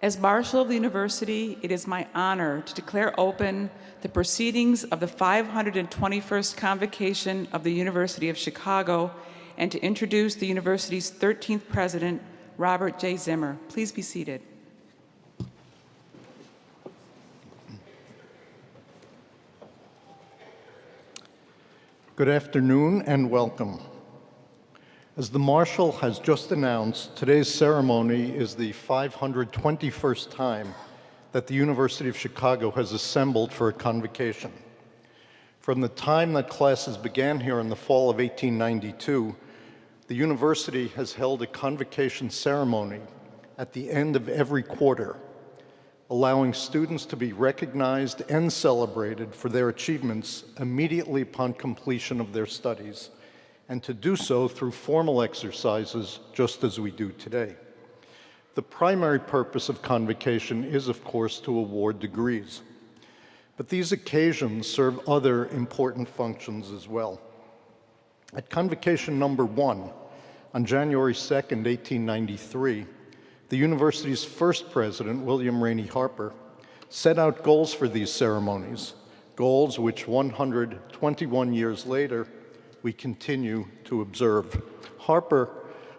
As Marshal of the University, it is my honor to declare open the proceedings of the 521st Convocation of the University of Chicago and to introduce the university's 13th president, Robert J. Zimmer. Please be seated. Good afternoon and welcome. As the Marshal has just announced, today's ceremony is the 521st time that the University of Chicago has assembled for a convocation. From the time that classes began here in the fall of 1892, the university has held a convocation ceremony at the end of every quarter, allowing students to be recognized and celebrated for their achievements immediately upon completion of their studies, and to do so through formal exercises, just as we do today. The primary purpose of convocation is, of course, to award degrees. But these occasions serve other important functions as well. At convocation number 1, on January 2nd, 1893, the university's first president, William Rainey Harper, set out goals for these ceremonies, goals which 121 years later we continue to observe. Harper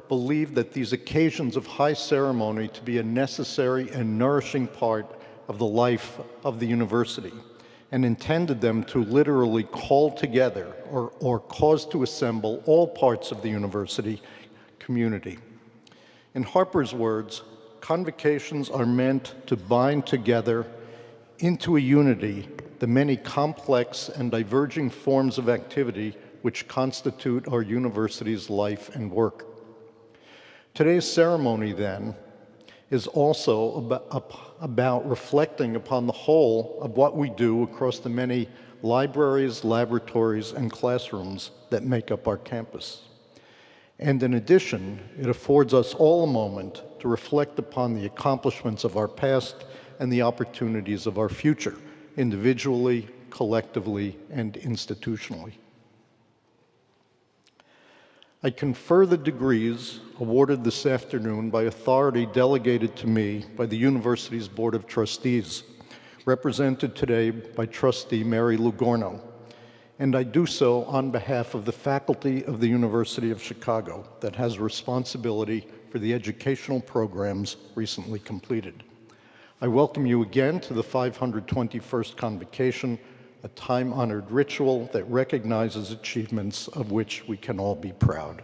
believed that these occasions of high ceremony to be a necessary and nourishing part of the life of the university, and intended them to literally call together or cause to assemble all parts of the university community. In Harper's words, convocations are meant to bind together into a unity the many complex and diverging forms of activity which constitute our university's life and work. Today's ceremony, then, is also about reflecting upon the whole of what we do across the many libraries, laboratories, and classrooms that make up our campus. And in addition, it affords us all a moment to reflect upon the accomplishments of our past and the opportunities of our future, individually, collectively, and institutionally. I confer the degrees awarded this afternoon by authority delegated to me by the university's Board of Trustees, represented today by Trustee Mary Lugorno, and I do so on behalf of the faculty of the University of Chicago that has responsibility for the educational programs recently completed. I welcome you again to the 521st Convocation, a time-honored ritual that recognizes achievements of which we can all be proud.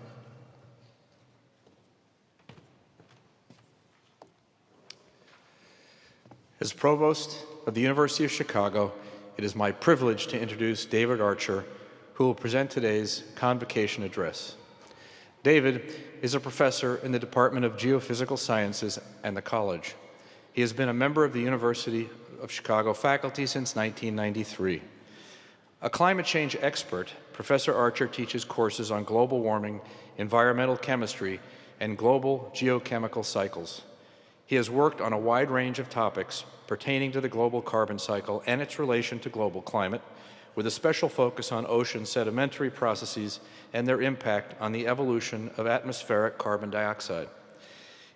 As Provost of the University of Chicago, it is my privilege to introduce David Archer, who will present today's convocation address. David is a professor in the Department of Geophysical Sciences and the college. He has been a member of the University of Chicago faculty since 1993. A climate change expert, Professor Archer teaches courses on global warming, environmental chemistry, and global geochemical cycles. He has worked on a wide range of topics pertaining to the global carbon cycle and its relation to global climate, with a special focus on ocean sedimentary processes and their impact on the evolution of atmospheric carbon dioxide.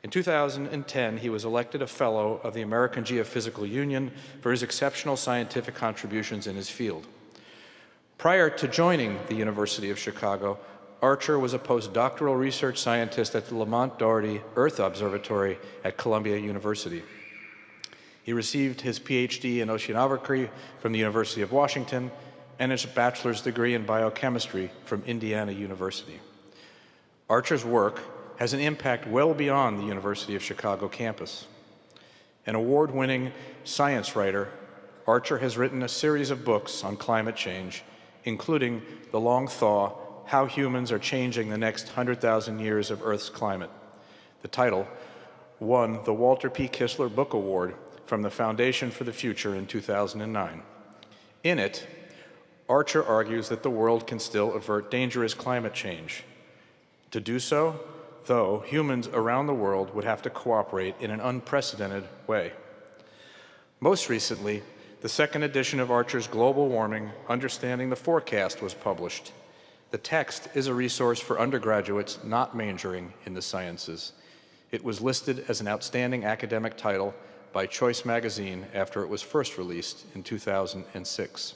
In 2010, he was elected a Fellow of the American Geophysical Union for his exceptional scientific contributions in his field. Prior to joining the University of Chicago, Archer was a postdoctoral research scientist at the Lamont Doherty Earth Observatory at Columbia University. He received his PhD in oceanography from the University of Washington and his bachelor's degree in biochemistry from Indiana University. Archer's work has an impact well beyond the University of Chicago campus. An award-winning science writer, Archer has written a series of books on climate change, including The Long Thaw: How Humans Are Changing the Next 100,000 Years of Earth's Climate. The title won the Walter P. Kistler Book Award from the Foundation for the Future in 2009. In it, Archer argues that the world can still avert dangerous climate change. To do so, though, humans around the world would have to cooperate in an unprecedented way. Most recently, the second edition of Archer's Global Warming, Understanding the Forecast was published. The text is a resource for undergraduates not majoring in the sciences. It was listed as an outstanding academic title by Choice magazine after it was first released in 2006.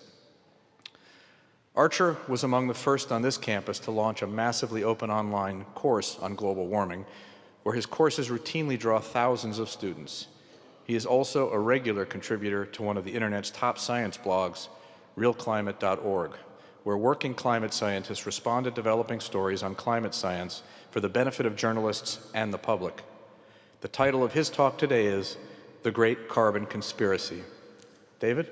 Archer was among the first on this campus to launch a massively open online course on global warming, where his courses routinely draw thousands of students. He is also a regular contributor to one of the internet's top science blogs, realclimate.org, where working climate scientists respond to developing stories on climate science for the benefit of journalists and the public. The title of his talk today is The Great Carbon Conspiracy. David?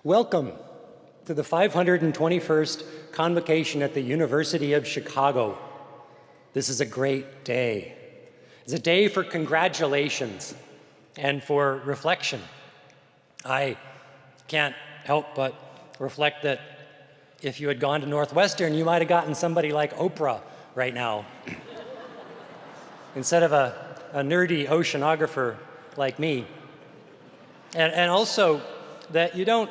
Welcome to the 521st Convocation at the University of Chicago. This is a great day. It's a day for congratulations and for reflection. I can't help but reflect that if you had gone to Northwestern, you might have gotten somebody like Oprah right now, instead of a nerdy oceanographer like me. And also that you don't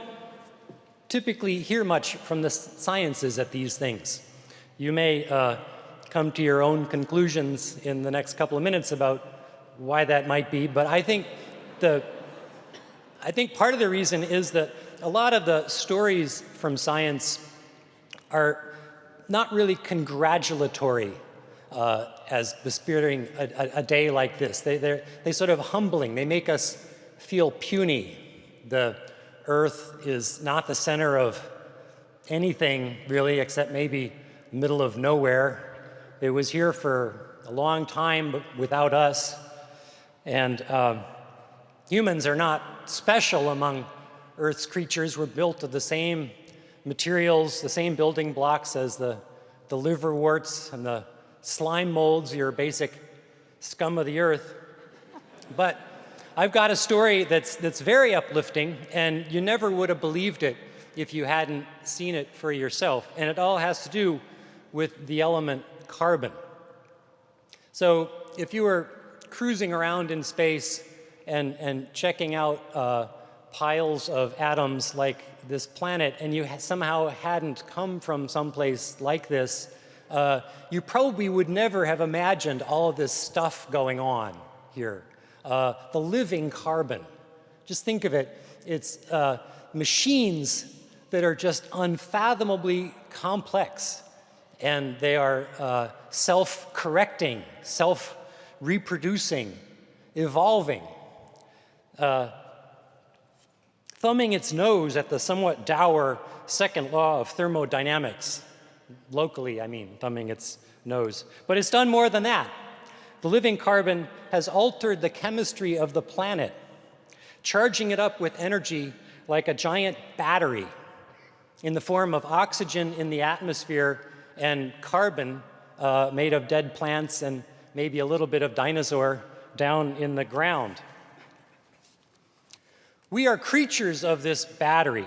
typically hear much from the sciences at these things. You may come to your own conclusions in the next couple of minutes about why that might be, but I think part of the reason is that a lot of the stories from science are not really congratulatory as bespiriting a day like this. They're sort of humbling. They make us feel puny. The Earth is not the center of anything, really, except maybe middle of nowhere. It was here for a long time, but without us. And humans are not special among Earth's creatures. We're built of the same materials, the same building blocks as the liverworts and the slime molds, your basic scum of the earth. But I've got a story that's very uplifting, and you never would have believed it if you hadn't seen it for yourself. And it all has to do with the element carbon. So if you were cruising around in space and checking out piles of atoms like this planet, and you somehow hadn't come from someplace like this, you probably would never have imagined all of this stuff going on here. The living carbon. Just think of it. It's machines that are just unfathomably complex, and they are self-correcting, self-reproducing, evolving, thumbing its nose at the somewhat dour second law of thermodynamics. Locally, I mean, thumbing its nose. But it's done more than that. The living carbon has altered the chemistry of the planet, charging it up with energy like a giant battery in the form of oxygen in the atmosphere and carbon made of dead plants and maybe a little bit of dinosaur down in the ground. We are creatures of this battery.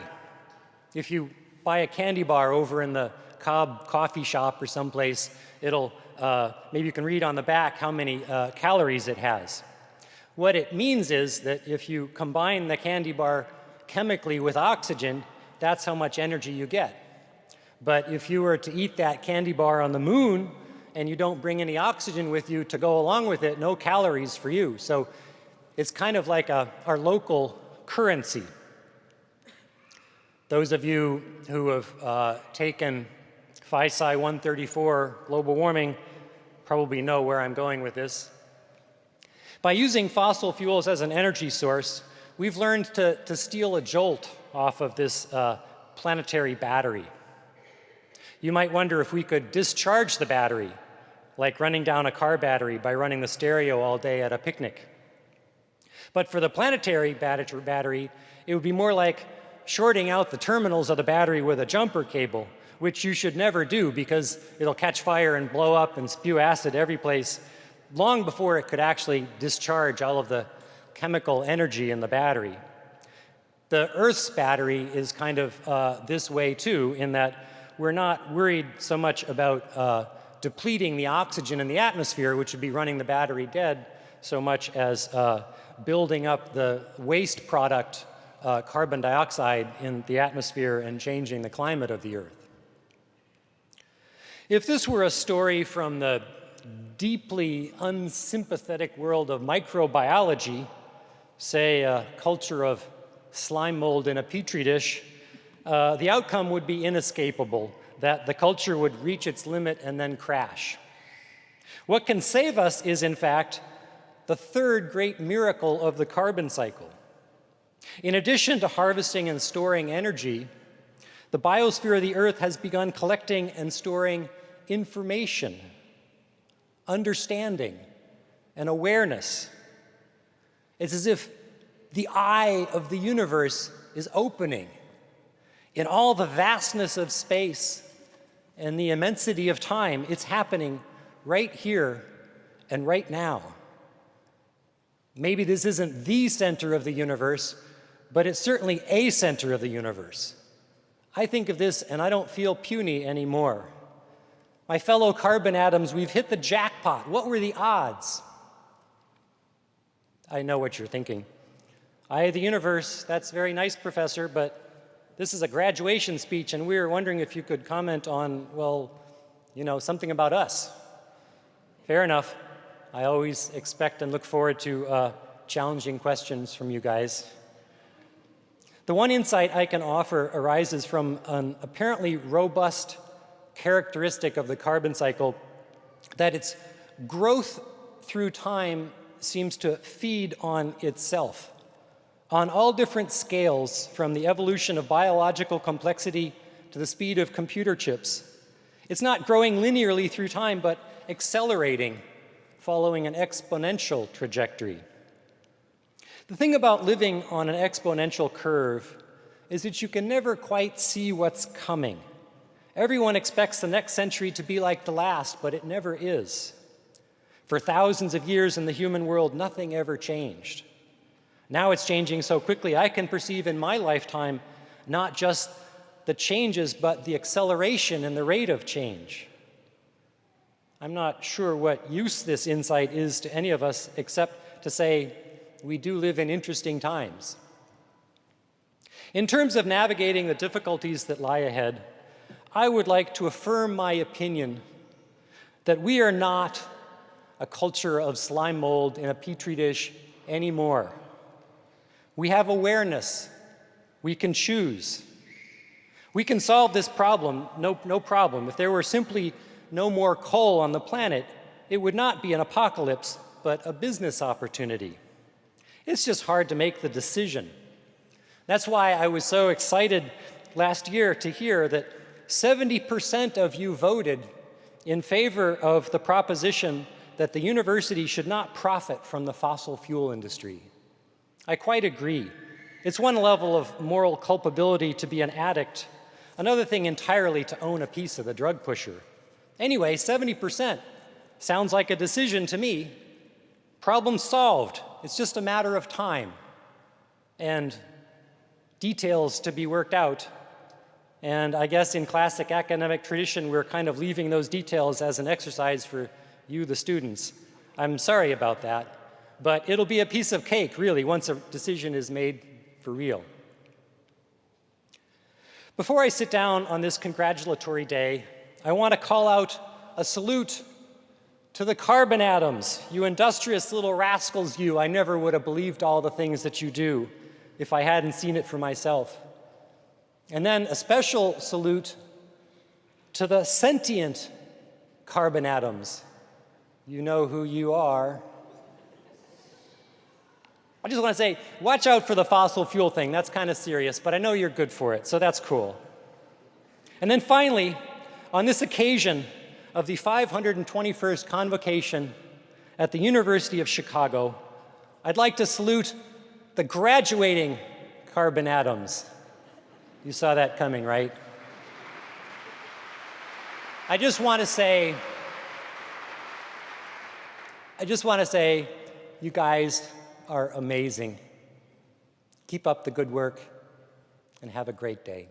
If you buy a candy bar over in the Cobb coffee shop or someplace, it'll maybe you can read on the back how many calories it has. What it means is that if you combine the candy bar chemically with oxygen, that's how much energy you get. But if you were to eat that candy bar on the moon and you don't bring any oxygen with you to go along with it, no calories for you. So it's kind of like our local currency. Those of you who have taken Phi-Sci 134 global warming probably know where I'm going with this. By using fossil fuels as an energy source, we've learned to steal a jolt off of this planetary battery. You might wonder if we could discharge the battery, like running down a car battery by running the stereo all day at a picnic. But for the planetary battery, it would be more like shorting out the terminals of the battery with a jumper cable, which you should never do because it'll catch fire and blow up and spew acid every place long before it could actually discharge all of the chemical energy in the battery. The Earth's battery is kind of this way too, in that we're not worried so much about depleting the oxygen in the atmosphere, which would be running the battery dead, so much as building up the waste product carbon dioxide in the atmosphere and changing the climate of the Earth. If this were a story from the deeply unsympathetic world of microbiology, say a culture of slime mold in a petri dish, the outcome would be inescapable, that the culture would reach its limit and then crash. What can save us is, in fact, the third great miracle of the carbon cycle. In addition to harvesting and storing energy, the biosphere of the Earth has begun collecting and storing information, understanding, and awareness. It's as if the eye of the universe is opening. In all the vastness of space and the immensity of time, it's happening right here and right now. Maybe this isn't the center of the universe, but it's certainly a center of the universe. I think of this and I don't feel puny anymore. My fellow carbon atoms, we've hit the jackpot. What were the odds? I know what you're thinking. Eye of the universe, that's very nice, Professor, but this is a graduation speech and we were wondering if you could comment on, well, you know, something about us. Fair enough. I always expect and look forward to challenging questions from you guys. The one insight I can offer arises from an apparently robust characteristic of the carbon cycle, that its growth through time seems to feed on itself on all different scales, from the evolution of biological complexity to the speed of computer chips. It's not growing linearly through time, but accelerating, following an exponential trajectory. The thing about living on an exponential curve is that you can never quite see what's coming. Everyone expects the next century to be like the last, but it never is. For thousands of years in the human world, nothing ever changed. Now it's changing so quickly, I can perceive in my lifetime not just the changes, but the acceleration and the rate of change. I'm not sure what use this insight is to any of us, except to say we do live in interesting times. In terms of navigating the difficulties that lie ahead, I would like to affirm my opinion that we are not a culture of slime mold in a petri dish anymore. We have awareness. We can choose. We can solve this problem, no problem. If there were simply no more coal on the planet, it would not be an apocalypse, but a business opportunity. It's just hard to make the decision. That's why I was so excited last year to hear that 70% of you voted in favor of the proposition that the university should not profit from the fossil fuel industry. I quite agree. It's one level of moral culpability to be an addict, another thing entirely to own a piece of the drug pusher. Anyway, 70% sounds like a decision to me. Problem solved. It's just a matter of time and details to be worked out. And I guess in classic academic tradition, we're kind of leaving those details as an exercise for you, the students. I'm sorry about that, but it'll be a piece of cake, really, once a decision is made for real. Before I sit down on this congratulatory day, I want to call out a salute to the carbon atoms. You industrious little rascals, you. I never would have believed all the things that you do if I hadn't seen it for myself. And then a special salute to the sentient carbon atoms. You know who you are. I just want to say, watch out for the fossil fuel thing. That's kind of serious, but I know you're good for it, so that's cool. And then finally, on this occasion of the 521st Convocation at the University of Chicago, I'd like to salute the graduating carbon atoms. You saw that coming, right? I just want to say, you guys are amazing. Keep up the good work and have a great day.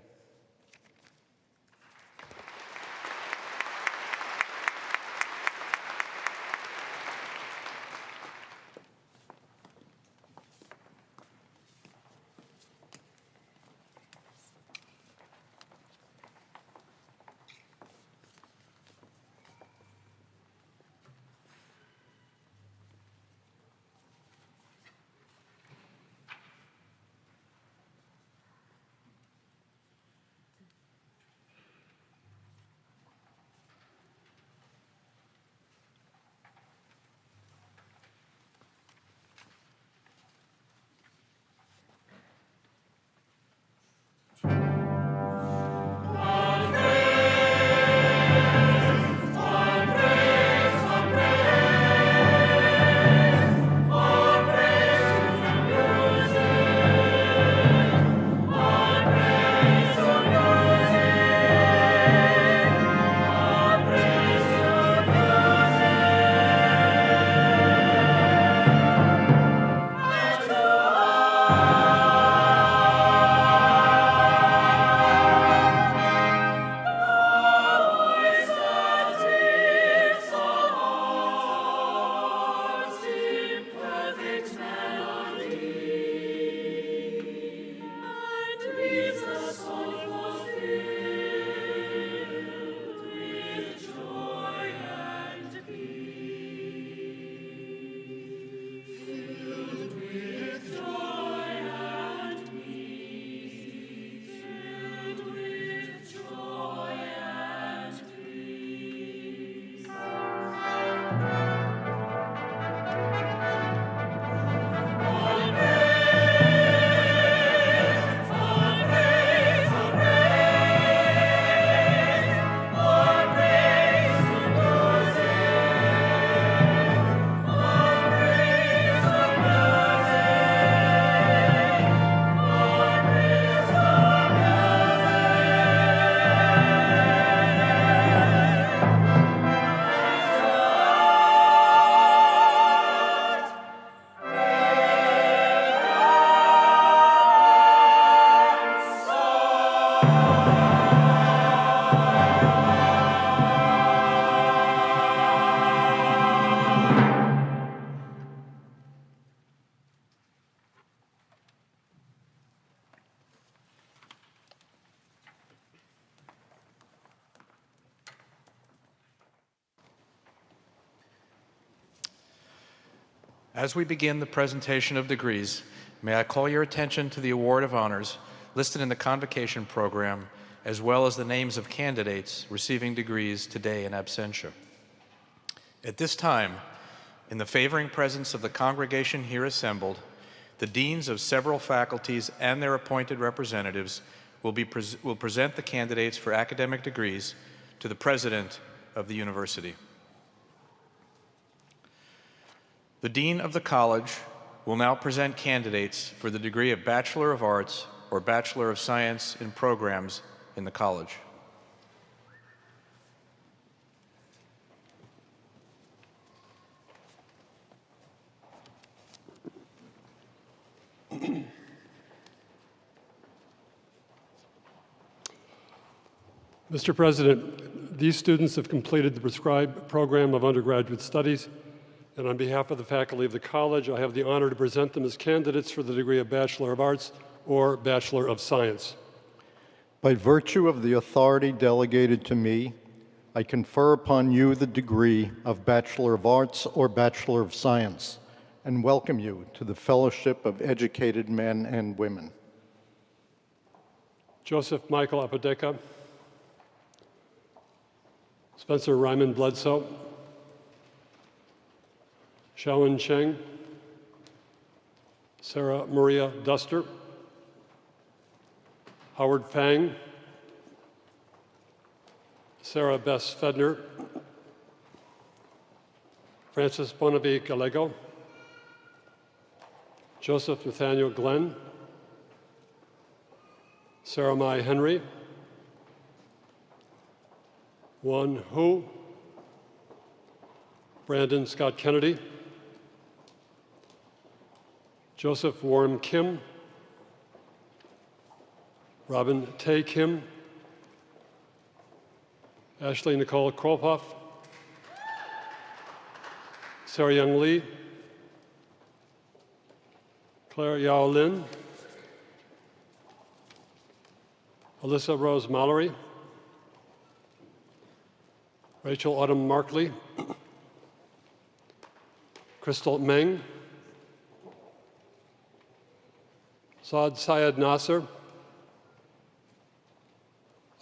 As we begin the presentation of degrees, may I call your attention to the award of honors listed in the Convocation program, as well as the names of candidates receiving degrees today in absentia. At this time, in the favoring presence of the congregation here assembled, the deans of several faculties and their appointed representatives will present the candidates for academic degrees to the president of the university. The dean of the college will now present candidates for the degree of Bachelor of Arts or Bachelor of Science in programs in the college. Mr. President, these students have completed the prescribed program of undergraduate studies, and on behalf of the faculty of the college, I have the honor to present them as candidates for the degree of Bachelor of Arts or Bachelor of Science. By virtue of the authority delegated to me, I confer upon you the degree of Bachelor of Arts or Bachelor of Science, and welcome you to the Fellowship of Educated Men and Women. Joseph Michael Apodaca, Spencer Ryman Bledsoe, Shaowen Cheng, Sarah Maria Duster, Howard Fang, Sarah Bess Fedner, Francis Bonavi Gallego, Joseph Nathaniel Glenn, Sarah Mai Henry, Won Hu, Brandon Scott Kennedy, Joseph Warren Kim, Robin Tae Kim, Ashley Nicole Krolpoff, Sarah Young Lee, Claire Yao Lin, Alyssa Rose Mallory, Rachel Autumn Markley, Crystal Meng, Saad Syed Nasser,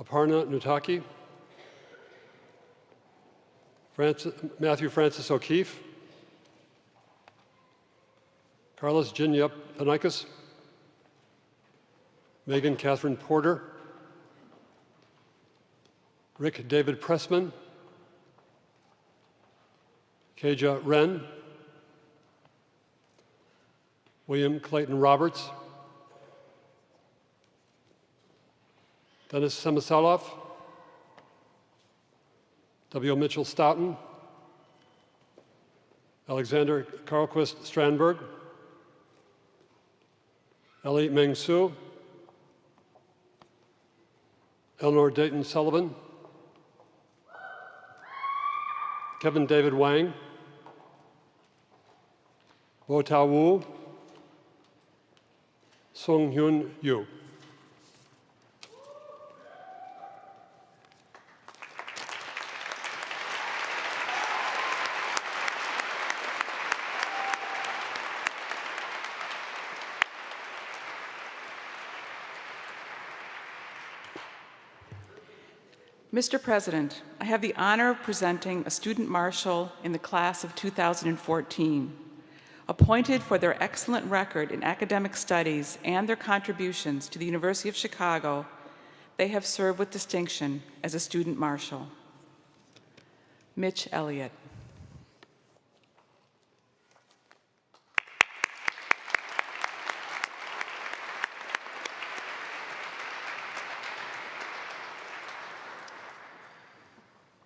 Aparna Nutaki, Matthew Francis O'Keefe, Carlos Jinyup Panikis, Megan Catherine Porter, Rick David Pressman, Keja Wren, William Clayton Roberts, Dennis Semisalov, W. Mitchell Stoughton, Alexander Carlquist Strandberg, Ellie Meng Su, Eleanor Dayton Sullivan, Kevin David Wang, Bo Tao Wu, Sung Hyun Yu. Mr. President, I have the honor of presenting a student marshal in the class of 2014. Appointed for their excellent record in academic studies and their contributions to the University of Chicago, they have served with distinction as a student marshal. Mitch Elliott.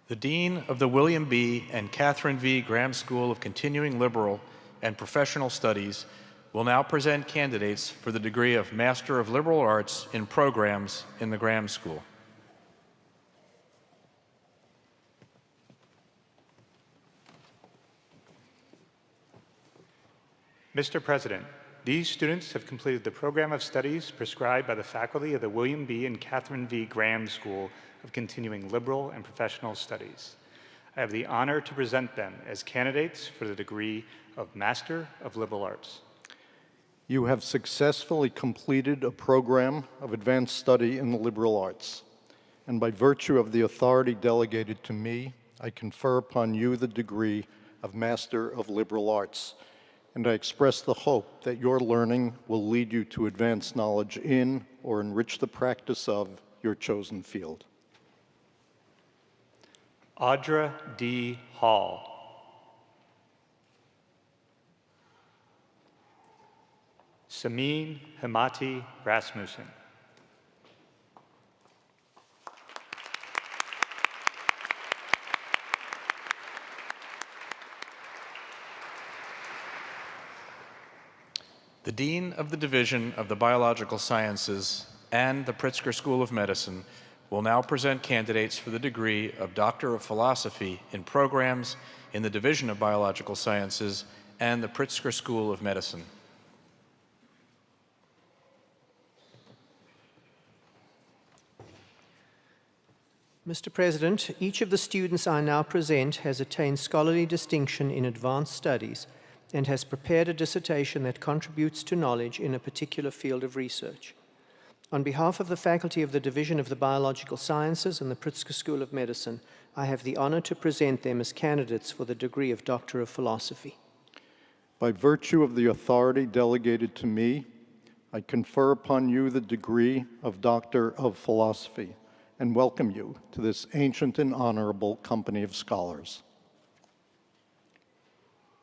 The Dean of the William B. and Catherine V. Graham School of Continuing Liberal and Professional Studies will now present candidates for the degree of Master of Liberal Arts in programs in the Graham School. Mr. President, these students have completed the program of studies prescribed by the faculty of the William B. and Catherine V. Graham School of Continuing Liberal and Professional Studies. I have the honor to present them as candidates for the degree of Master of Liberal Arts. You have successfully completed a program of advanced study in the liberal arts, and by virtue of the authority delegated to me, I confer upon you the degree of Master of Liberal Arts, and I express the hope that your learning will lead you to advance knowledge in or enrich the practice of your chosen field. Audra D. Hall. Samin Himati Rasmussen. The Dean of the Division of the Biological Sciences and the Pritzker School of Medicine will now present candidates for the degree of Doctor of Philosophy in programs in the Division of Biological Sciences and the Pritzker School of Medicine. Mr. President, each of the students I now present has attained scholarly distinction in advanced studies and has prepared a dissertation that contributes to knowledge in a particular field of research. On behalf of the faculty of the Division of the Biological Sciences and the Pritzker School of Medicine, I have the honor to present them as candidates for the degree of Doctor of Philosophy. By virtue of the authority delegated to me, I confer upon you the degree of Doctor of Philosophy and welcome you to this ancient and honorable company of scholars.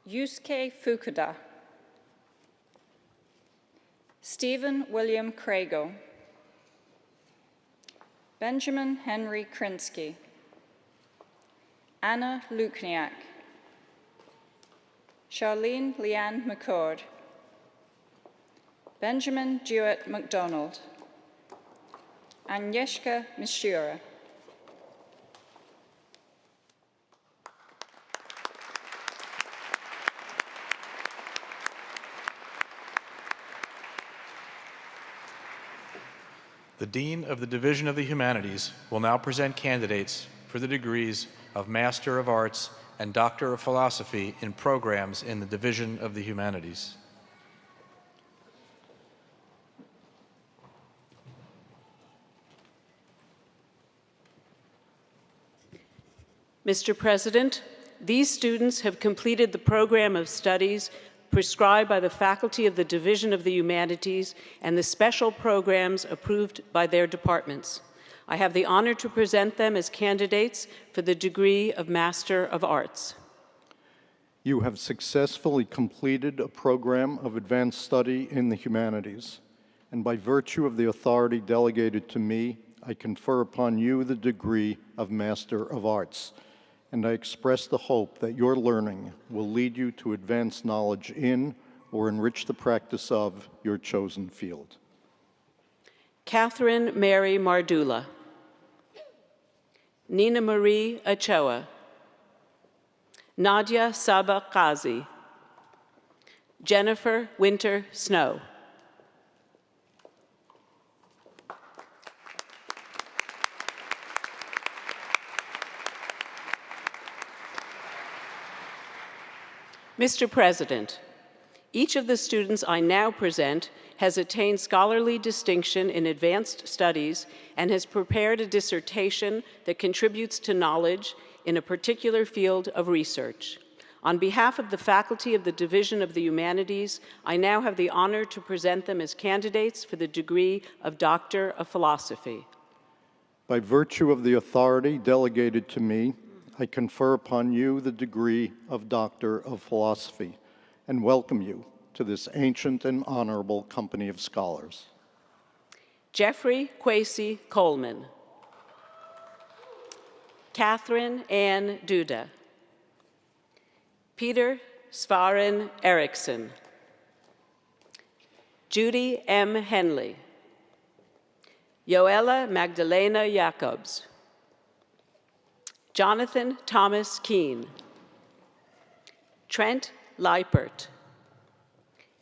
Yusuke Fukuda. Stephen William Crago. Benjamin Henry Krinsky. Anna Lukniak. Charlene Leanne McCord. Benjamin Jewett MacDonald. Agnieszka Mishura. The Dean of the Division of the Humanities will now present candidates for the degrees of Master of Arts and Doctor of Philosophy in programs in the Division of the Humanities. Mr. President, these students have completed the program of studies prescribed by the faculty of the Division of the Humanities and the special programs approved by their departments. I have the honor to present them as candidates for the degree of Master of Arts. You have successfully completed a program of advanced study in the humanities, and by virtue of the authority delegated to me, I confer upon you the degree of Master of Arts, and I express the hope that your learning will lead you to advance knowledge in or enrich the practice of your chosen field. Catherine Mary Mardula. Nina Marie Ochoa. Nadia Saba Qazi. Jennifer Winter Snow. Mr. President, each of the students I now present has attained scholarly distinction in advanced studies and has prepared a dissertation that contributes to knowledge in a particular field of research. On behalf of the faculty of the Division of the Humanities, I now have the honor to present them as candidates for the degree of Doctor of Philosophy. By virtue of the authority delegated to me, I confer upon you the degree of Doctor of Philosophy and welcome you to this ancient and honorable company of scholars. Jeffrey Kwesi Coleman. Catherine Ann Duda. Peter Svarin Eriksson. Judy M. Henley. Joella Magdalena Jacobs. Jonathan Thomas Keene. Trent Leipert.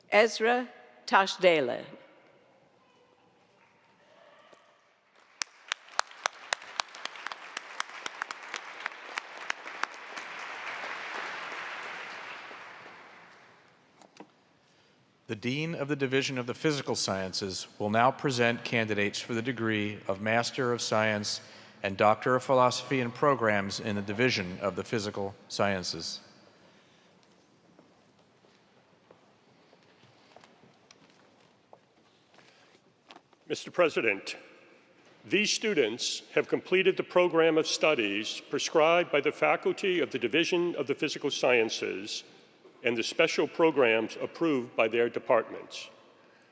Ezra Tashdele. The Dean of the Division of the Physical Sciences will now present candidates for the degree of Master of Science and Doctor of Philosophy in programs in the Division of the Physical Sciences. Mr. President, these students have completed the program of studies prescribed by the faculty of the Division of the Physical Sciences and the special programs approved by their departments.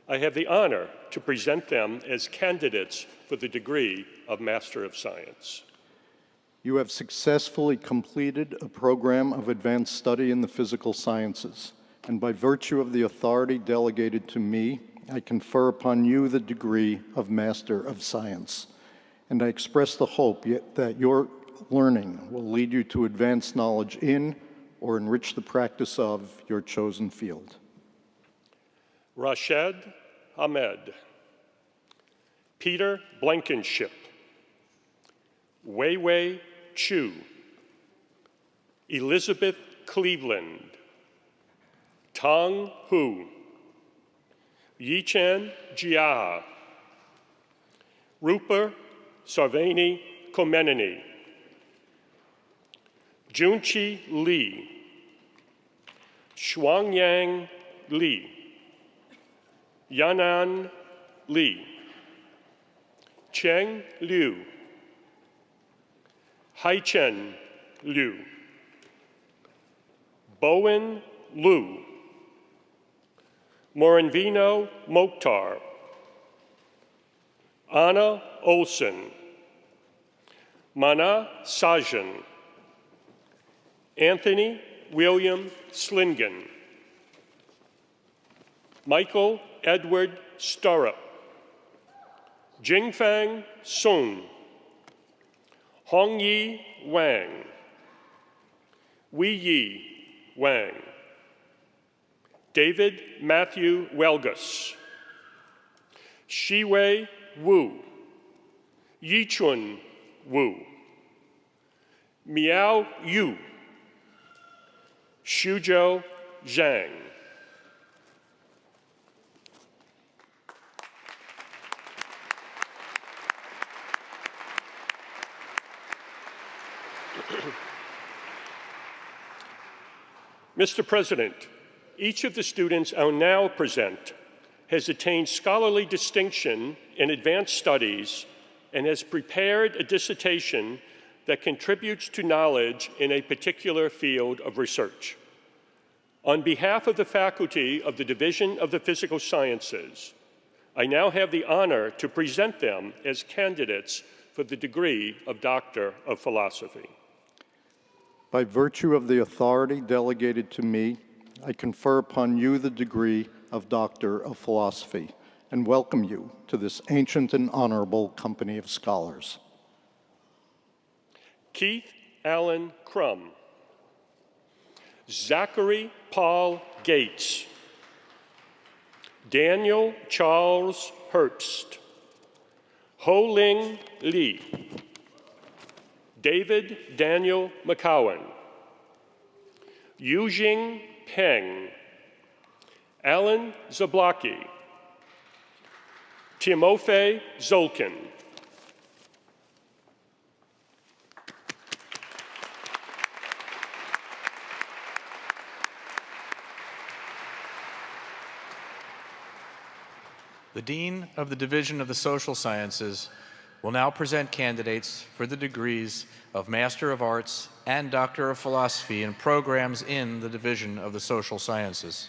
I have the honor to present them as candidates for the degree of Master of Science. You have successfully completed a program of advanced study in the physical sciences, and by virtue of the authority delegated to me, I confer upon you the degree of Master of Science. And I express the hope that your learning will lead you to advance knowledge in or enrich the practice of your chosen field. Rashed Ahmed, Peter Blankenship, Weiwei Chu, Elizabeth Cleveland, Tong Hu, Yichan Jia, Rupert Sarvani Komenini, Junchi Li, Shuangyang Li, Yanan Li, Cheng Liu, Haichen Liu, Bowen Liu, Morinvino Mokhtar, Anna Olson, Mana Sajan, Anthony William Slingen, Michael Edward Sturrup, Jingfang Sun, Hongyi Wang, Weiyi Wang, David Matthew Welgus, Shiwei Wu, Yichun Wu, Miao Yu, Shuzhou Zhang. Mr. President, each of the students I'll now present has attained scholarly distinction in advanced studies and has prepared a dissertation that contributes to knowledge in a particular field of research. On behalf of the faculty of the Division of the Physical Sciences, I now have the honor to present them as candidates for the degree of Doctor of Philosophy. By virtue of the authority delegated to me, I confer upon you the degree of Doctor of Philosophy and welcome you to this ancient and honorable company of scholars. Keith Allen Crum, Zachary Paul Gates, Daniel Charles Herbst, Ho Ling Lee, David Daniel McCowan, Yujing Peng, Alan Zablocki, Timofey Zolkin. The Dean of the Division of the Social Sciences will now present candidates for the degrees of Master of Arts and Doctor of Philosophy in programs in the Division of the Social Sciences.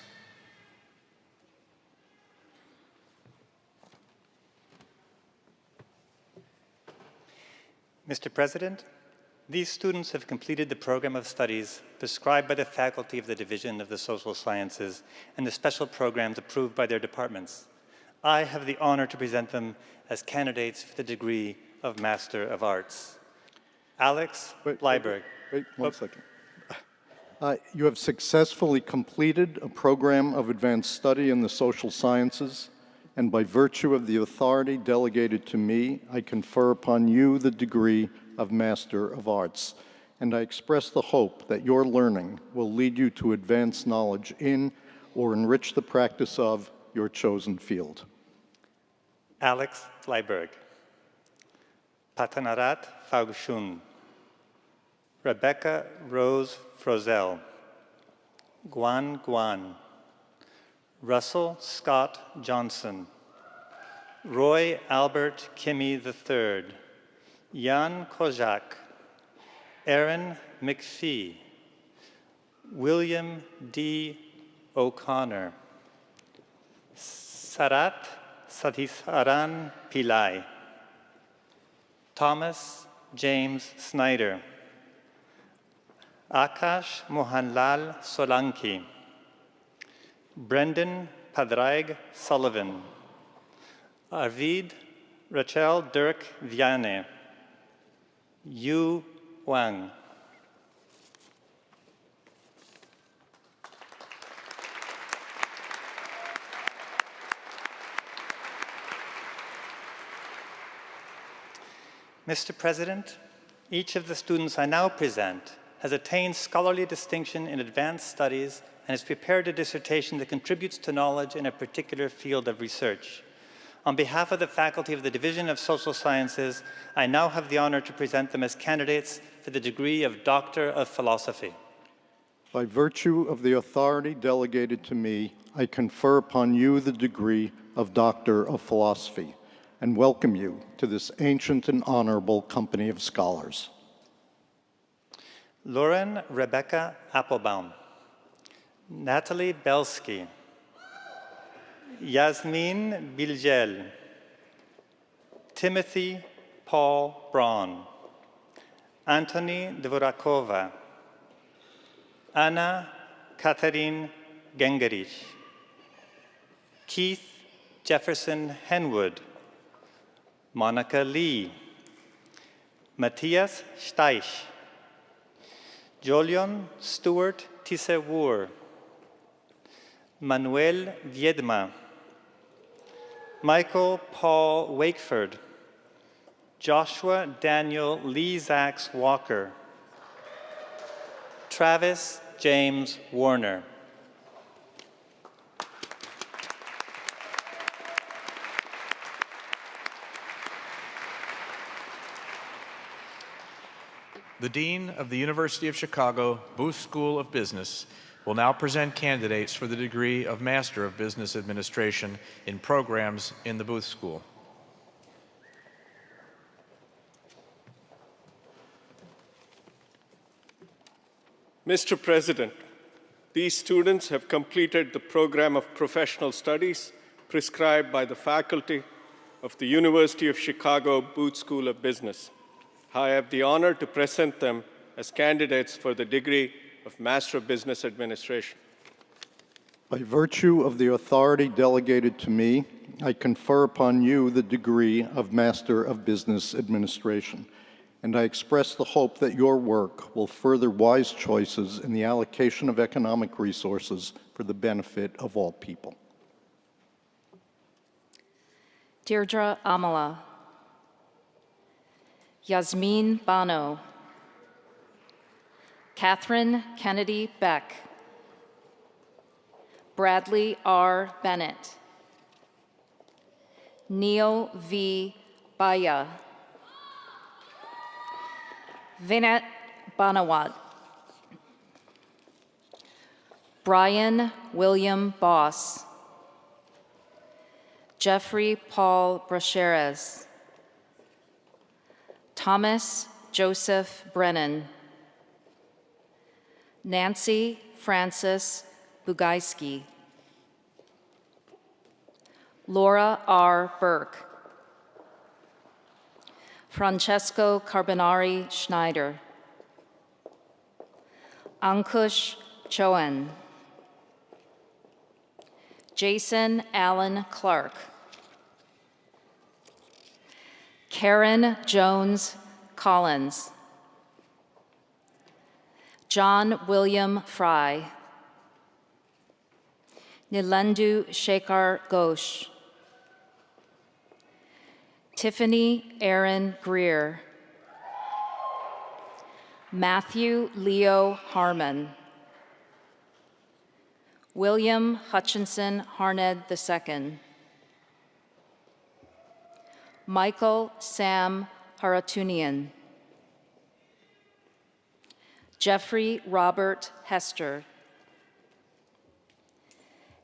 Mr. President, these students have completed the program of studies prescribed by the faculty of the Division of the Social Sciences and the special programs approved by their departments. I have the honor to present them as candidates for the degree of Master of Arts. Alex Bleiberg. Wait one second. You have successfully completed a program of advanced study in the social sciences, and by virtue of the authority delegated to me, I confer upon you the degree of Master of Arts. And I express the hope that your learning will lead you to advance knowledge in or enrich the practice of your chosen field. Alex Fleiberg, Patanarat Faugshun, Rebecca Rose Frozel, Guan Guan, Russell Scott Johnson, Roy Albert Kimmy III, Jan Kozak, Aaron McPhee, William D. O'Connor, Sarat Sathisaran Pillai, Thomas James Snyder, Akash Mohanlal Solanki, Brendan Padraig Sullivan, Arvid Rachel Dirk Viane, Yu Wang. Mr. President, each of the students I now present has attained scholarly distinction in advanced studies and has prepared a dissertation that contributes to knowledge in a particular field of research. On behalf of the faculty of the Division of Social Sciences, I now have the honor to present them as candidates for the degree of Doctor of Philosophy. By virtue of the authority delegated to me, I confer upon you the degree of Doctor of Philosophy and welcome you to this ancient and honorable company of scholars. Lauren Rebecca Applebaum, Natalie Belsky, Yasmin Biljel, Timothy Paul Braun, Antony Dvorakova, Anna Catherine Gengerich, Keith Jefferson Henwood, Monica Lee, Matthias Steich, Jolion Stewart Tissewoor, Manuel Viedma, Michael Paul Wakeford, Joshua Daniel Lee Zachs Walker, Travis James Warner. The Dean of the University of Chicago Booth School of Business will now present candidates for the degree of Master of Business Administration in programs in the Booth School. Mr. President, these students have completed the program of professional studies prescribed by the faculty of the University of Chicago Booth School of Business. I have the honor to present them as candidates for the degree of Master of Business Administration. By virtue of the authority delegated to me, I confer upon you the degree of Master of Business Administration, and I express the hope that your work will further wise choices in the allocation of economic resources for the benefit of all people. Deirdre Amala, Yasmin Bano, Catherine Kennedy Beck, Bradley R. Bennett, Neil V. Baya, Vinay Banawat, Brian William Boss, Jeffrey Paul Bracheres, Thomas Joseph Brennan, Nancy Frances Bugaiski, Laura R. Burke, Francesco Carbonari Schneider, Ankush Choen, Jason Allen Clark, Karen Jones Collins, John William Fry, Nilendu Shekhar Ghosh, Tiffany Aaron Greer, Matthew Leo Harmon, William Hutchinson Harned II. Michael Sam Haratunian. Jeffrey Robert Hester.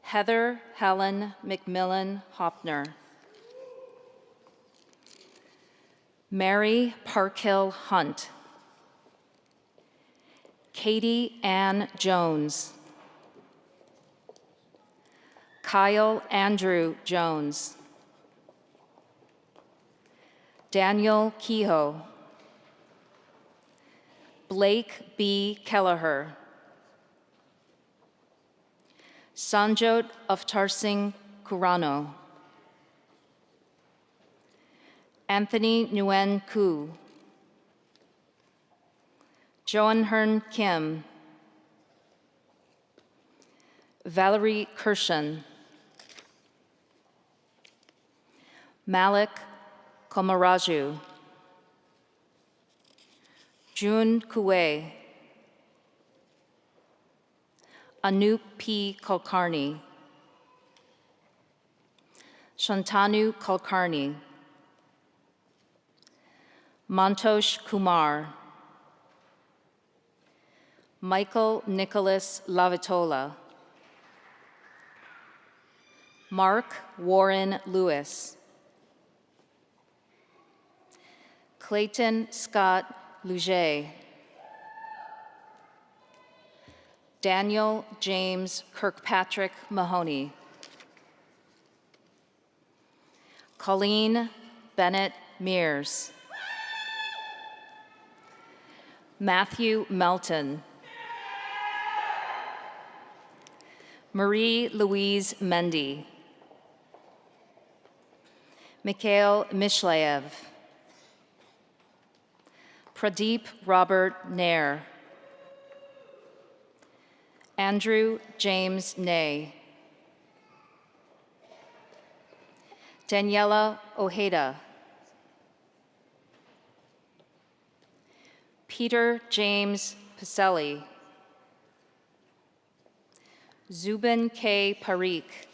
Heather Helen McMillan Hopner. Mary Parkhill Hunt. Katie Ann Jones. Kyle Andrew Jones. Daniel Kehoe. Blake B. Kelleher. Sanjot Avtarsingh Kurano. Anthony Nguyen Koo. Joanhern Kim. Valerie Kirshen. Malik Komaraju. June Kuwe. Anup P. Kulkarni. Shantanu Kulkarni. Mantosh Kumar. Michael Nicholas Lavitola. Mark Warren Lewis. Clayton Scott Luget. Daniel James Kirkpatrick Mahoney. Colleen Bennett Mears. Matthew Melton. Marie Louise Mendy. Mikhail Mishlaev. Pradeep Robert Nair. Andrew James Ney. Daniela Ojeda. Peter James Pacelli. Zubin K. Parikh.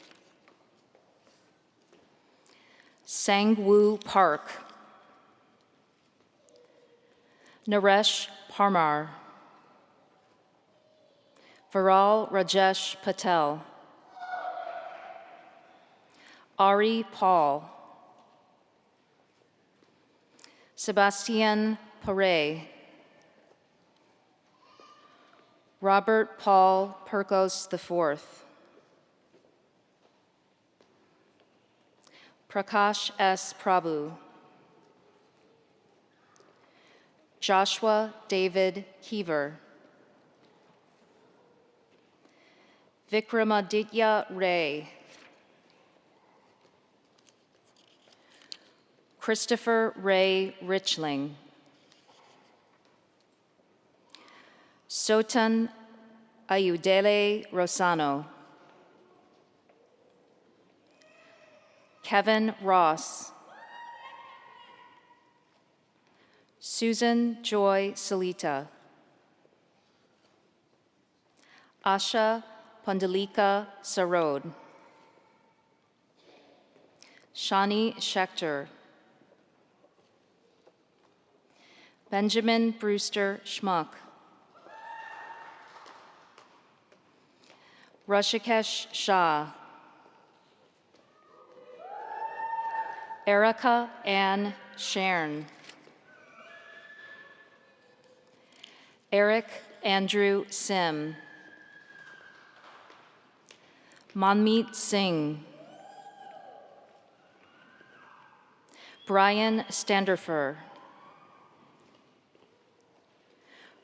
Sangwoo Park. Naresh Parmar. Viral Rajesh Patel. Ari Paul. Sebastien Pare. Robert Paul Perkos IV. Prakash S. Prabhu. Joshua David Keever. Vikramaditya Ray. Christopher Ray Richling. Sotan Ayudele Rosano. Kevin Ross. Susan Joy Salita. Asha Pandalika Sarod. Shani Schechter. Benjamin Brewster Schmuck. Rashikesh Shah. Erica Ann Sharon. Eric Andrew Sim. Manmeet Singh. Brian Standerfer.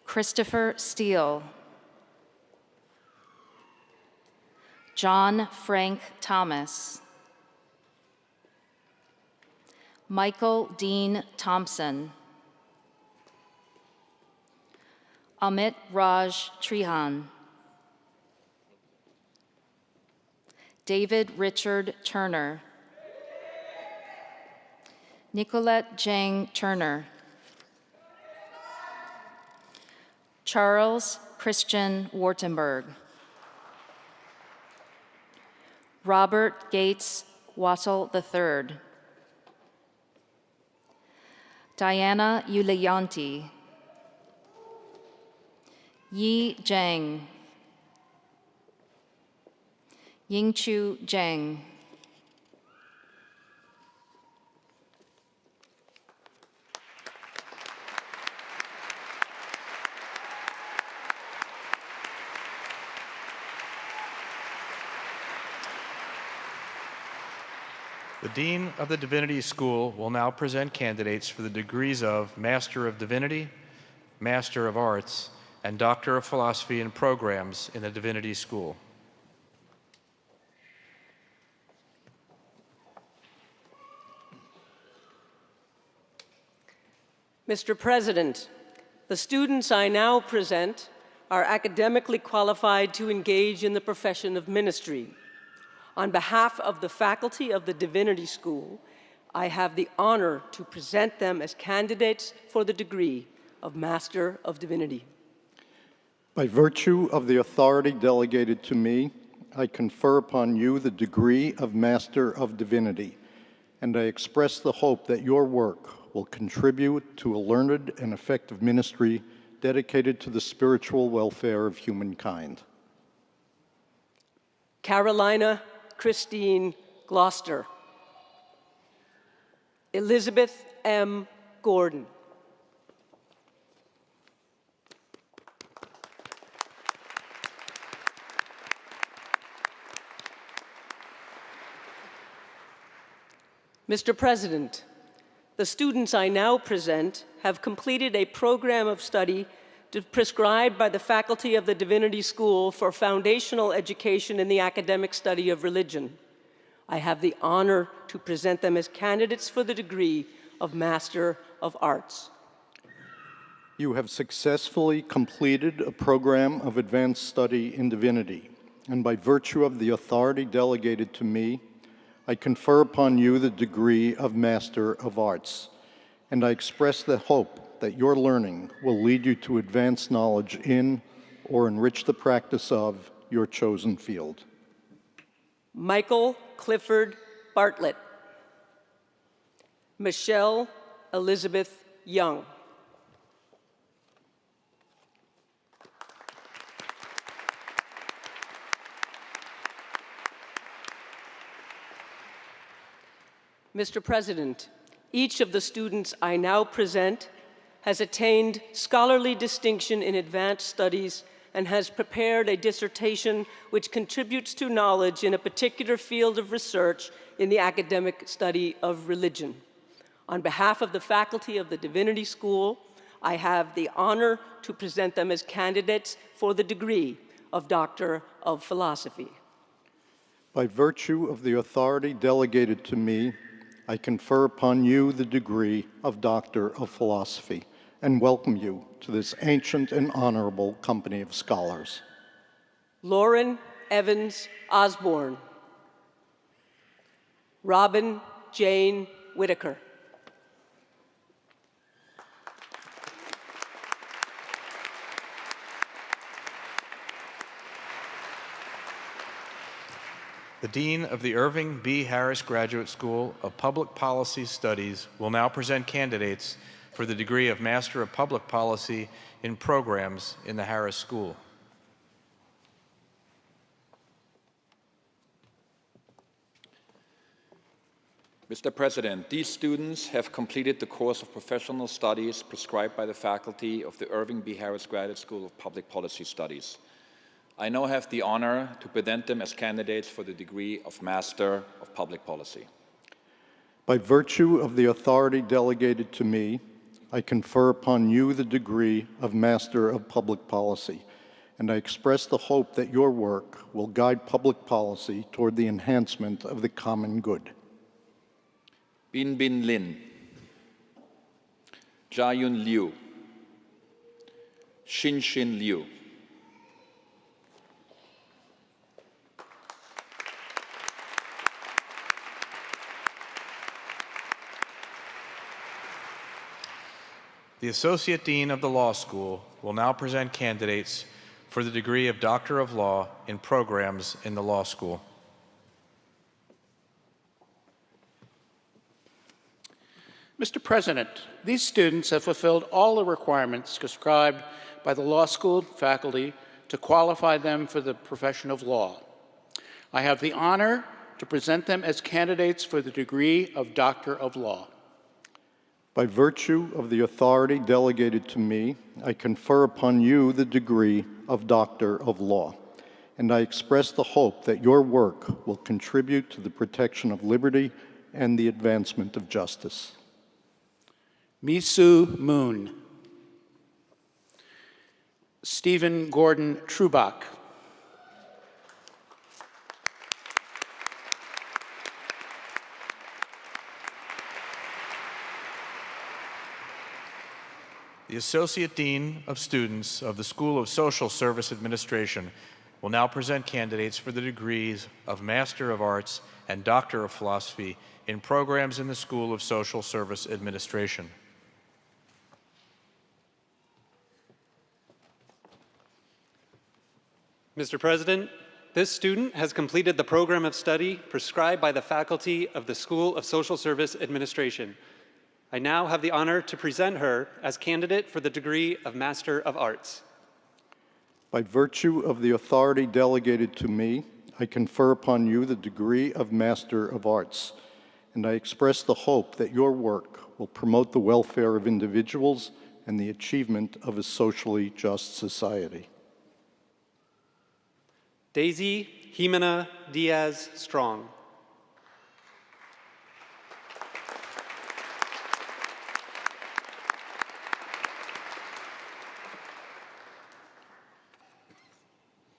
Christopher Steele. John Frank Thomas. Michael Dean Thompson. Amit Raj Trihan. David Richard Turner. Nicolette Jang Turner. Charles Christian Wartenberg. Robert Gates Wattle III. Diana Yuliyanti. Yi Zhang. Yingchu Zhang. The Dean of the Divinity School will now present candidates for the degrees of Master of Divinity, Master of Arts, and Doctor of Philosophy in programs in the Divinity School. Mr. President, the students I now present are academically qualified to engage in the profession of ministry. On behalf of the faculty of the Divinity School, I have the honor to present them as candidates for the degree of Master of Divinity. By virtue of the authority delegated to me, I confer upon you the degree of Master of Divinity, and I express the hope that your work will contribute to a learned and effective ministry dedicated to the spiritual welfare of humankind. Carolina Christine Gloucester. Elizabeth M. Gordon. Mr. President, the students I now present have completed a program of study prescribed by the faculty of the Divinity School for foundational education in the academic study of religion. I have the honor to present them as candidates for the degree of Master of Arts. You have successfully completed a program of advanced study in divinity, and by virtue of the authority delegated to me, I confer upon you the degree of Master of Arts, and I express the hope that your learning will lead you to advance knowledge in or enrich the practice of your chosen field. Michael Clifford Bartlett. Michelle Elizabeth Young. Mr. President, each of the students I now present has attained scholarly distinction in advanced studies and has prepared a dissertation which contributes to knowledge in a particular field of research in the academic study of religion. On behalf of the faculty of the Divinity School, I have the honor to present them as candidates for the degree of Doctor of Philosophy. By virtue of the authority delegated to me, I confer upon you the degree of Doctor of Philosophy and welcome you to this ancient and honorable company of scholars. Lauren Evans Osborne. Robin Jane Whitaker. The Dean of the Irving B. Harris Graduate School of Public Policy Studies will now present candidates for the degree of Master of Public Policy in programs in the Harris School. Mr. President, these students have completed the course of professional studies prescribed by the faculty of the Irving B. Harris Graduate School of Public Policy Studies. I now have the honor to present them as candidates for the degree of Master of Public Policy. By virtue of the authority delegated to me, I confer upon you the degree of Master of Public Policy, and I express the hope that your work will guide public policy toward the enhancement of the common good. Bin Bin Lin, Jia-Yun Liu, Xin Xin Liu. The Associate Dean of the Law School will now present candidates for the degree of Doctor of Law in programs in the Law School. Mr. President, these students have fulfilled all the requirements prescribed by the law school faculty to qualify them for the profession of law. I have the honor to present them as candidates for the degree of Doctor of Law. By virtue of the authority delegated to me, I confer upon you the degree of Doctor of Law, and I express the hope that your work will contribute to the protection of liberty and the advancement of justice. Misu Moon. Stephen Gordon Trubach. The Associate Dean of Students of the School of Social Service Administration will now present candidates for the degrees of Master of Arts and Doctor of Philosophy in programs in the School of Social Service Administration. Mr. President, this student has completed the program of study prescribed by the faculty of the School of Social Service Administration. I now have the honor to present her as candidate for the degree of Master of Arts. By virtue of the authority delegated to me, I confer upon you the degree of Master of Arts, and I express the hope that your work will promote the welfare of individuals and the achievement of a socially just society. Daisy Jimena Diaz Strong.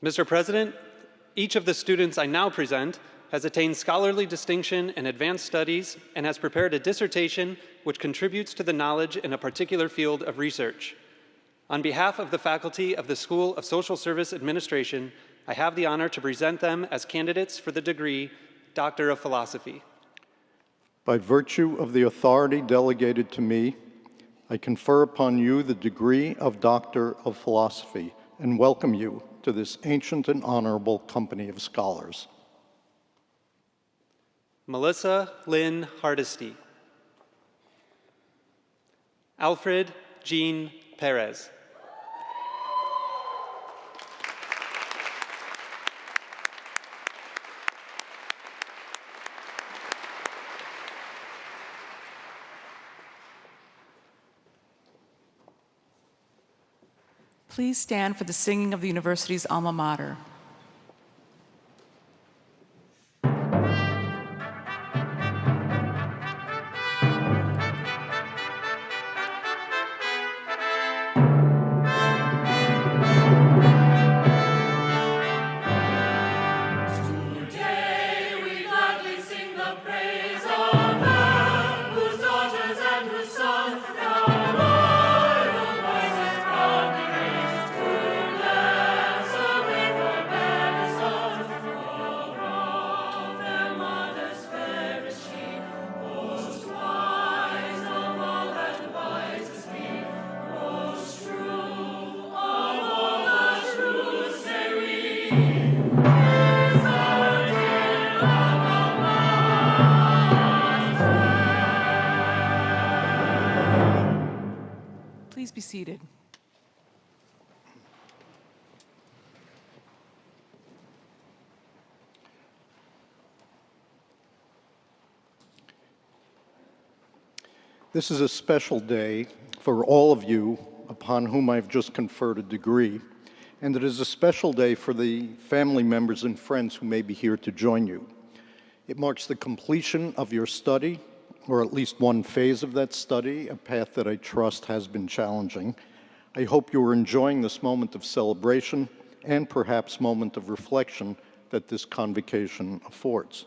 Mr. President, each of the students I now present has attained scholarly distinction in advanced studies and has prepared a dissertation which contributes to the knowledge in a particular field of research. On behalf of the faculty of the School of Social Service Administration, I have the honor to present them as candidates for the degree Doctor of Philosophy. By virtue of the authority delegated to me, I confer upon you the degree of Doctor of Philosophy and welcome you to this ancient and honorable company of scholars. Melissa Lynn Hardesty. Alfred Jean Perez. Please stand for the singing of the university's alma mater. Please be seated. This is a special day for all of you upon whom I've just conferred a degree, and it is a special day for the family members and friends who may be here to join you. It marks the completion of your study, or at least one phase of that study, a path that I trust has been challenging. I hope you are enjoying this moment of celebration and perhaps moment of reflection that this convocation affords.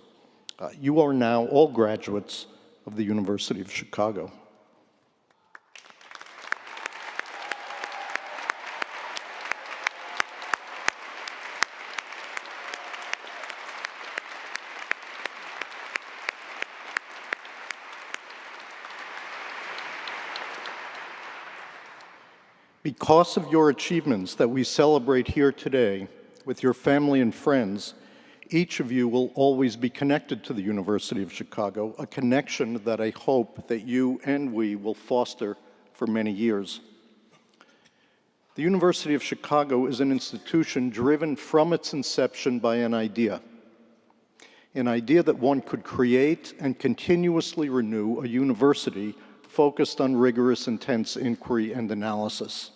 You are now all graduates of the University of Chicago. Because of your achievements that we celebrate here today with your family and friends, Each of you will always be connected to the University of Chicago, a connection that I hope that you and we will foster for many years. The University of Chicago is an institution driven from its inception by an idea that one could create and continuously renew a university focused on rigorous, intense inquiry and analysis.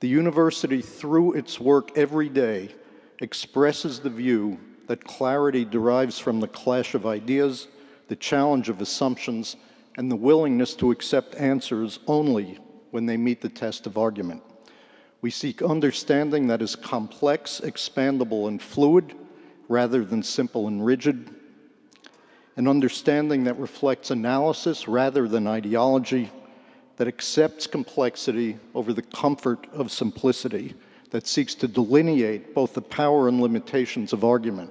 The university, through its work every day, expresses the view that clarity derives from the clash of ideas, the challenge of assumptions, and the willingness to accept answers only when they meet the test of argument. We seek understanding that is complex, expandable, and fluid, rather than simple and rigid, an understanding that reflects analysis rather than ideology, that accepts complexity over the comfort of simplicity, that seeks to delineate both the power and limitations of argument,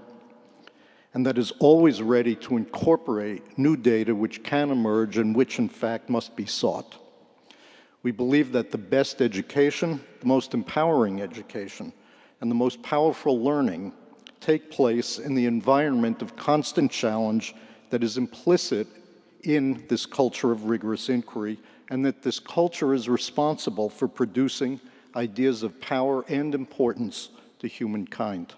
and that is always ready to incorporate new data which can emerge and which, in fact, must be sought. We believe that the best education, the most empowering education, and the most powerful learning take place in the environment of constant challenge that is implicit in this culture of rigorous inquiry, and that this culture is responsible for producing ideas of power and importance to humankind.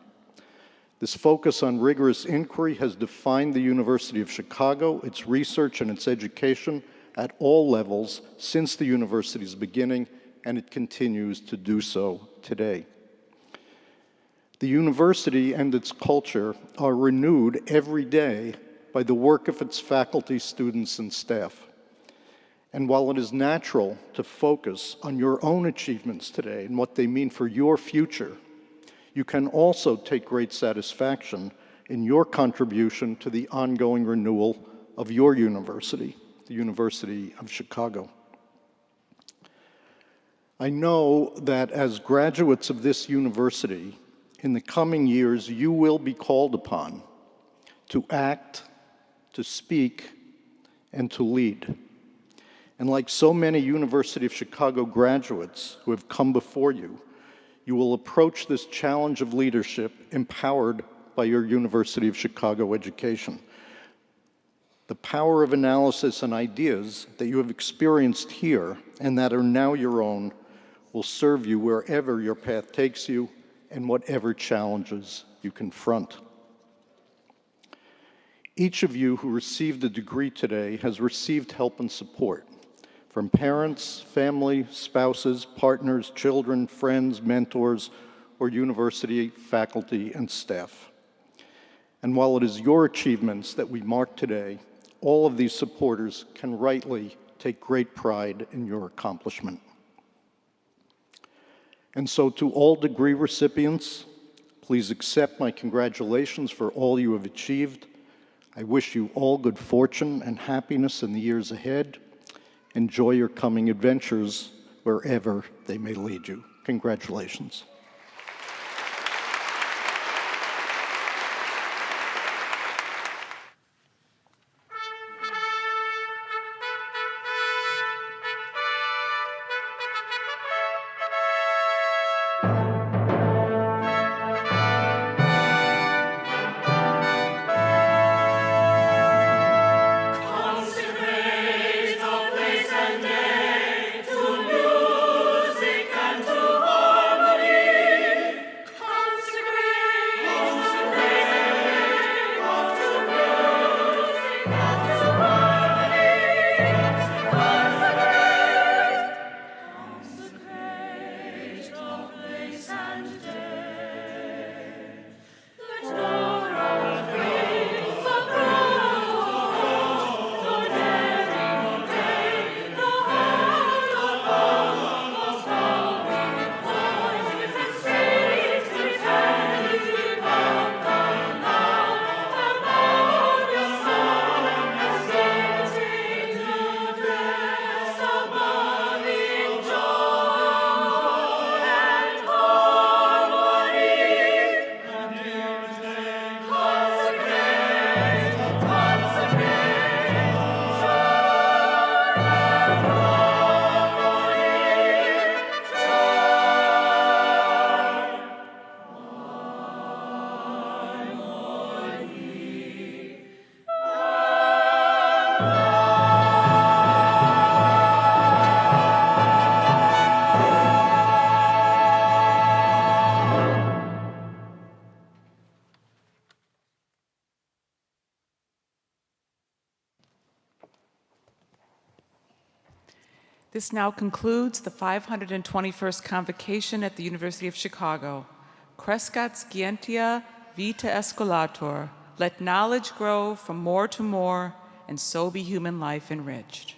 This focus on rigorous inquiry has defined the University of Chicago, its research and its education at all levels since the university's beginning, and it continues to do so today. The university and its culture are renewed every day by the work of its faculty, students, and staff. And while it is natural to focus on your own achievements today and what they mean for your future, you can also take great satisfaction in your contribution to the ongoing renewal of your university, the University of Chicago. I know that as graduates of this university, in the coming years, you will be called upon to act, to speak, and to lead. And like so many University of Chicago graduates who have come before you, you will approach this challenge of leadership empowered by your University of Chicago education. The power of analysis and ideas that you have experienced here and that are now your own will serve you wherever your path takes you and whatever challenges you confront. Each of you who received a degree today has received help and support from parents, family, spouses, partners, children, friends, mentors, or university faculty and staff. And while it is your achievements that we mark today, all of these supporters can rightly take great pride in your accomplishment. And so to all degree recipients, please accept my congratulations for all you have achieved. I wish you all good fortune and happiness in the years ahead. Enjoy your coming adventures wherever they may lead you. Congratulations. Consecrate the place and day to music and to harmony. This now concludes the 521st Convocation at the University of Chicago. Crescat scientia vita escolator. Let knowledge grow from more to more, and so be human life enriched.